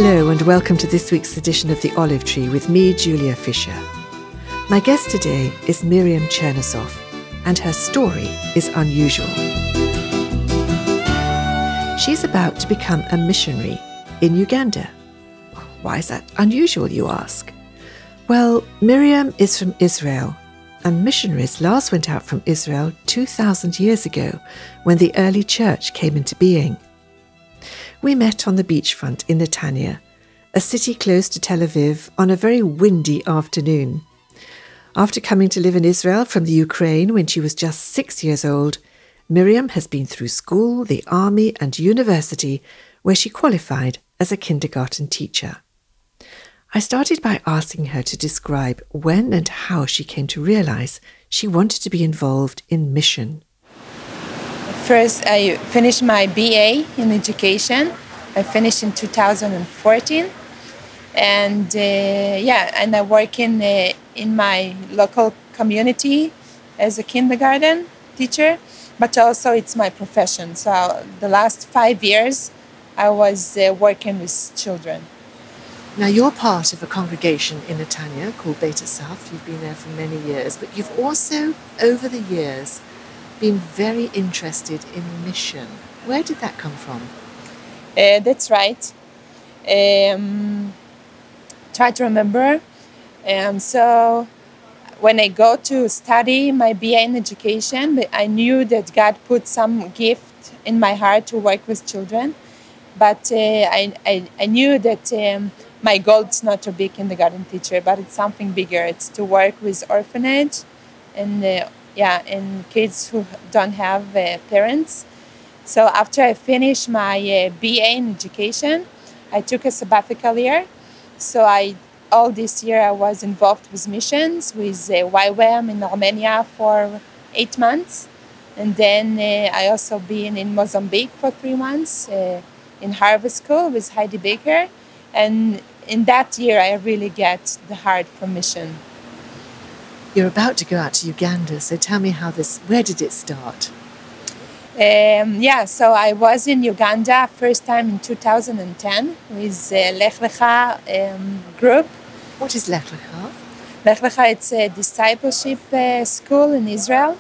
Hello and welcome to this week's edition of The Olive Tree with me, Julia Fisher. My guest today is Miriam Chernasov, and her story is unusual. She's about to become a missionary in Uganda. Why is that unusual, you ask? Well, Miriam is from Israel, and missionaries last went out from Israel 2,000 years ago when the early church came into being. We met on the beachfront in Netanya, a city close to Tel Aviv, on a very windy afternoon. After coming to live in Israel from the Ukraine when she was just 6 years old, Miriam has been through school, the army and university, where she qualified as a kindergarten teacher. I started by asking her to describe when and how she came to realize she wanted to be involved in mission. First, I finished my BA in education. I finished in 2014, and and I work in my local community as a kindergarten teacher, but also it's my profession. So the last 5 years, I was working with children. Now, you're part of a congregation in Netanya called Beit Asaf. You've been there for many years, but you've also, over the years, been very interested in mission. Where did that come from? That's right. Try to remember. So when I go to study my BA in education, I knew that God put some gift in my heart to work with children. But I knew that my goal is not to be a kindergarten teacher, but it's something bigger. It's to work with orphanage and kids who don't have parents. So after I finished my BA in education, I took a sabbatical year. So all this year I was involved with missions, with YWAM in Armenia for 8 months. And then I also been in Mozambique for 3 months in Harvest School with Heidi Baker. And in that year I really get the heart for mission. You're about to go out to Uganda, so tell me where did it start? So I was in Uganda first time in 2010 with Lech Lecha group. What is Lech Lecha? Lech Lecha, it's a discipleship school in Israel.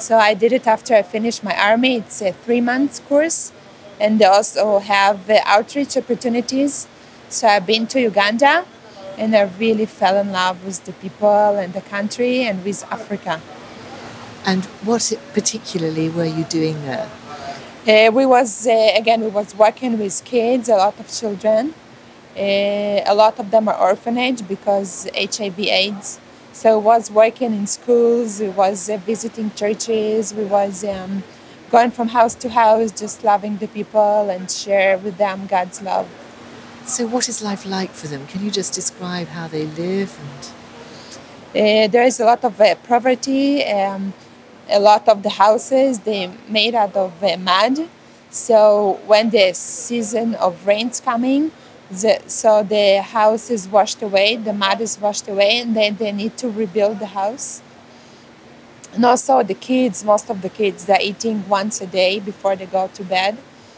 So I did it after I finished my army. It's a 3-month course, and they also have outreach opportunities. So I've been to Uganda, and I really fell in love with the people and the country and with Africa. And what particularly were you doing there? We was working with kids, a lot of children. A lot of them are orphanage because HIV/AIDS. So I was working in schools, we was visiting churches, we was going from house to house, just loving the people and share with them God's love. So what is life like for them? Can you just describe how they live? There is a lot of poverty. A lot of the houses, they made out of mud. So when the season of rain's coming, the house is washed away, the mud is washed away, and then they need to rebuild the house. And also the kids, most of the kids, they're eating once a day before they go to bed.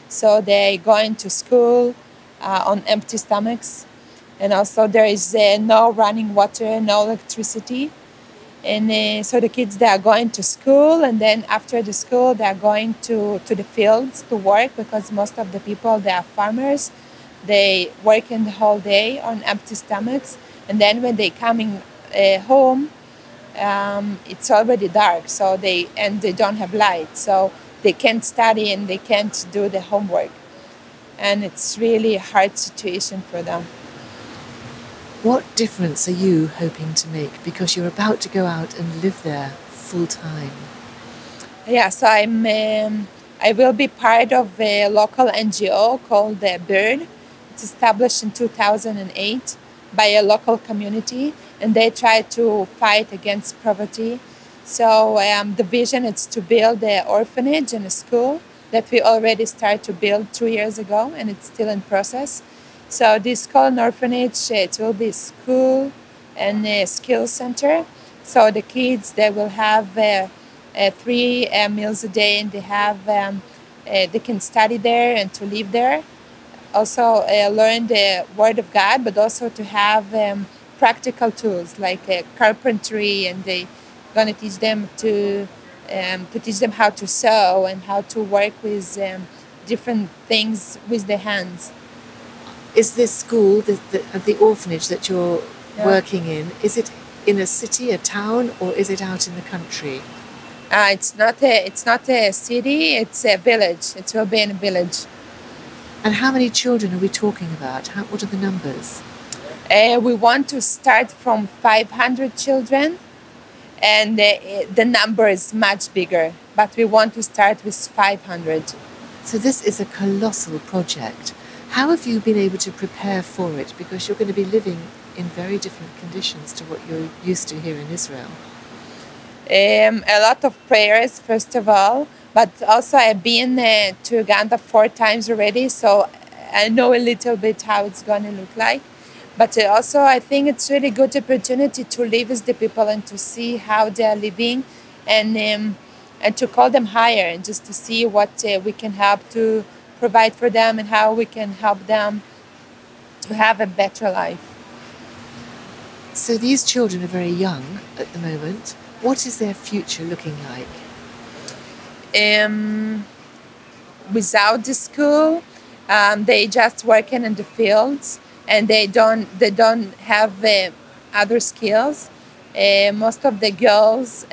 So they're going to school on empty stomachs. And also there is no running water, no electricity. And so the kids, they are going to school, and then after the school, they are going to the fields to work, because most of the people, they are farmers. They work in the whole day on empty stomachs. And then when they coming home, it's already dark, so they don't have light. So they can't study and they can't do the homework. And it's really a hard situation for them. What difference are you hoping to make? Because you're about to go out and live there full time. Yeah, so I will be part of a local NGO called Bird. It's established in 2008 by a local community, and they try to fight against poverty. So the vision is to build an orphanage and a school that we already started to build 2 years ago, and it's still in process. So this school and orphanage, it will be a school and a skills center. So the kids, they will have 3 meals a day, and they can study there and to live there. also learn the Word of God, but also to have practical tools like carpentry, and they gonna teach them to teach them how to sew and how to work with different things with the hands. Is this school, the orphanage that you're working in, is it in a city, a town, or is it out in the country? It's not a city, it's a village. It will be in a village. And how many children are we talking about? What are the numbers? We want to start from 500 children, and the number is much bigger, but we want to start with 500. So this is a colossal project. How have you been able to prepare for it? Because you're going to be living in very different conditions to what you're used to here in Israel. A lot of prayers, first of all, but also I've been to Uganda 4 times already, so I know a little bit how it's going to look like. But also I think it's really good opportunity to live with the people and to see how they are living, and to call them higher, and just to see what we can help to provide for them and how we can help them to have a better life. So these children are very young at the moment. What is their future looking like? Without the school, they just working in the fields, and they don't have other skills. Most of the girls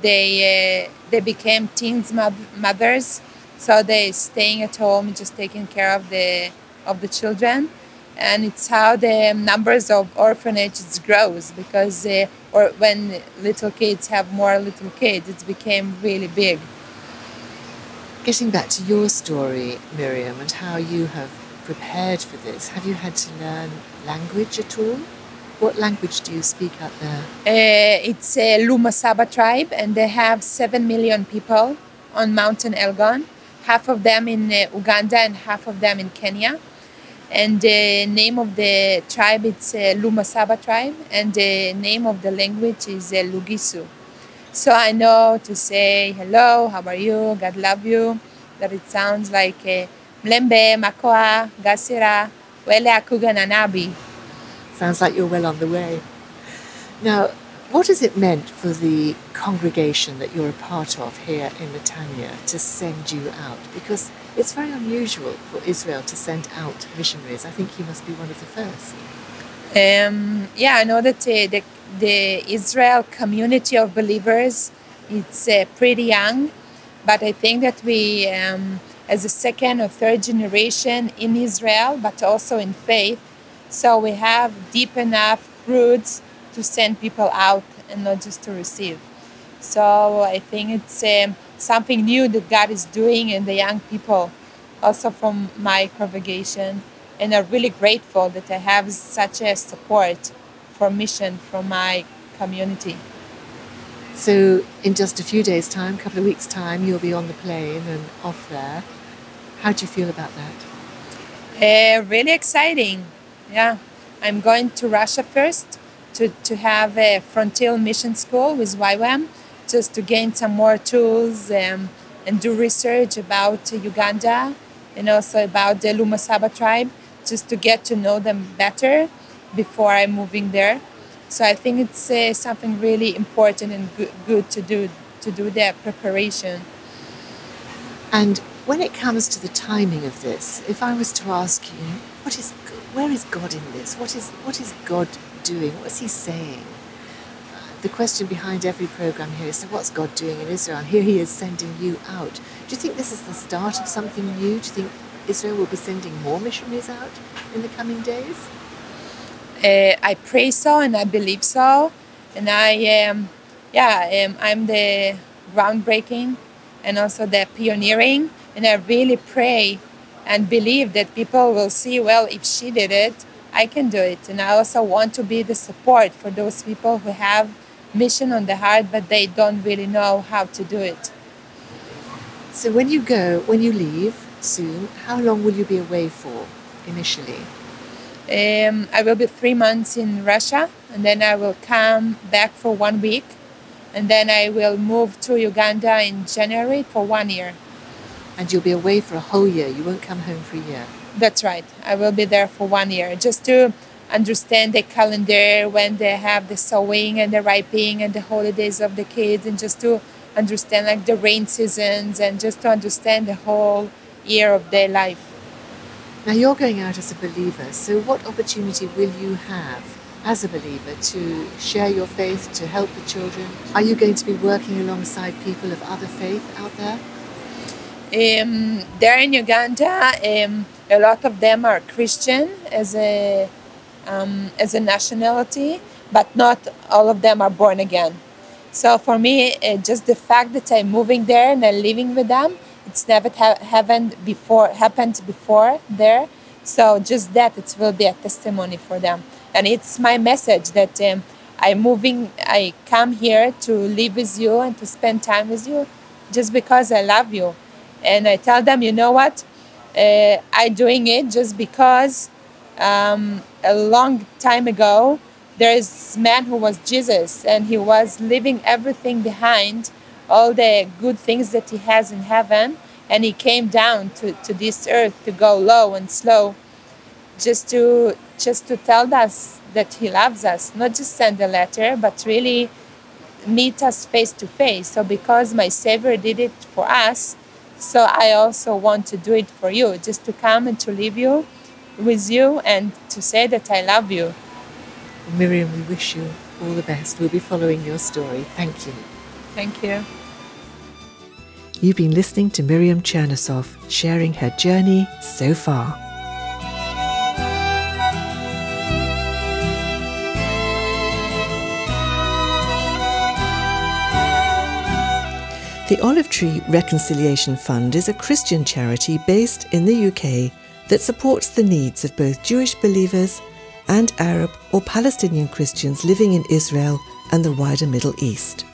they became teens mothers, so they staying at home, just taking care of the children, and it's how the numbers of orphanages grows, because or when little kids have more little kids, it became really big. Getting back to your story, Miriam, and how you have prepared for this, have you had to learn language at all? What language do you speak out there? It's a Luma Saba tribe, and they have 7 million people on Mountain Elgon, half of them in Uganda and half of them in Kenya. And the name of the tribe, it's Luma Saba tribe, and the name of the language is Lugisu. So I know to say hello, how are you, God love you, that it sounds like Mlembe, Makoa, Gasira, Wele Akuga Nanabi. Sounds like you're well on the way. Now, what has it meant for the congregation that you're a part of here in Netanya to send you out? Because it's very unusual for Israel to send out missionaries. I think you must be one of the first. I know that the Israel community of believers, it's pretty young, but I think that we, as a second or third generation in Israel, but also in faith, so we have deep enough roots to send people out and not just to receive. So I think it's something new that God is doing in the young people, also from my congregation, and I'm really grateful that I have such a support for mission from my community. So in just a few days' time, a couple of weeks' time, you'll be on the plane and off there. How do you feel about that? Really exciting. Yeah, I'm going to Russia first to have a frontier mission school with YWAM, just to gain some more tools and do research about Uganda and also about the Luma Saba tribe, just to get to know them better before I'm moving there. So I think it's something really important and good to do the preparation. And when it comes to the timing of this, if I was to ask you, where is God in this? What is God doing? What's He saying? The question behind every program here is, so what's God doing in Israel? And here He is sending you out. Do you think this is the start of something new? Do you think Israel will be sending more missionaries out in the coming days? I pray so, and I believe so, and I'm the groundbreaking and also the pioneering, and I really pray and believe that people will see, well, if she did it, I can do it. And I also want to be the support for those people who have mission on the heart, but they don't really know how to do it. So when you leave soon, how long will you be away for initially? I will be 3 months in Russia, and then I will come back for 1 week, and then I will move to Uganda in January for 1 year. And you'll be away for a whole year. You won't come home for a year. That's right. I will be there for 1 year just to understand the calendar, when they have the sowing and the ripening and the holidays of the kids, and just to understand like the rain seasons, and just to understand the whole year of their life. Now you're going out as a believer, so what opportunity will you have as a believer to share your faith, to help the children? Are you going to be working alongside people of other faith out there? There in Uganda, a lot of them are Christian as a nationality, but not all of them are born again. So for me, just the fact that I'm moving there and I'm living with them, it's never happened before there. So just that, it will be a testimony for them. And it's my message that I come here to live with you and to spend time with you just because I love you. And I tell them, you know what, I'm doing it just because a long time ago, there is a man who was Jesus, and he was leaving everything behind, all the good things that he has in heaven, and he came down to this earth to go low and slow, just to tell us that he loves us, not just send a letter, but really meet us face to face. So because my Savior did it for us, so I also want to do it for you, just to come and to live with you and to say that I love you. Miriam, we wish you all the best. We'll be following your story. Thank you. Thank you. You've been listening to Miriam Chernasov sharing her journey so far. The Olive Tree Reconciliation Fund is a Christian charity based in the UK that supports the needs of both Jewish believers and Arab or Palestinian Christians living in Israel and the wider Middle East.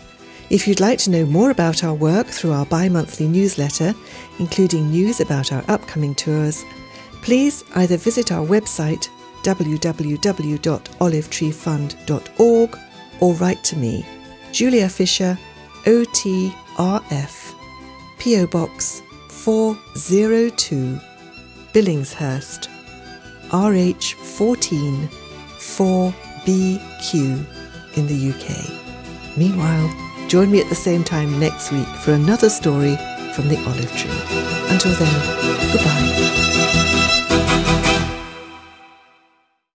If you'd like to know more about our work through our bi-monthly newsletter, including news about our upcoming tours, please either visit our website www.olivetreefund.org or write to me, Julia Fisher, OTRF, PO Box 402, Billingshurst, RH14 4BQ in the UK. Meanwhile, join me at the same time next week for another story from the Olive Tree. Until then, goodbye.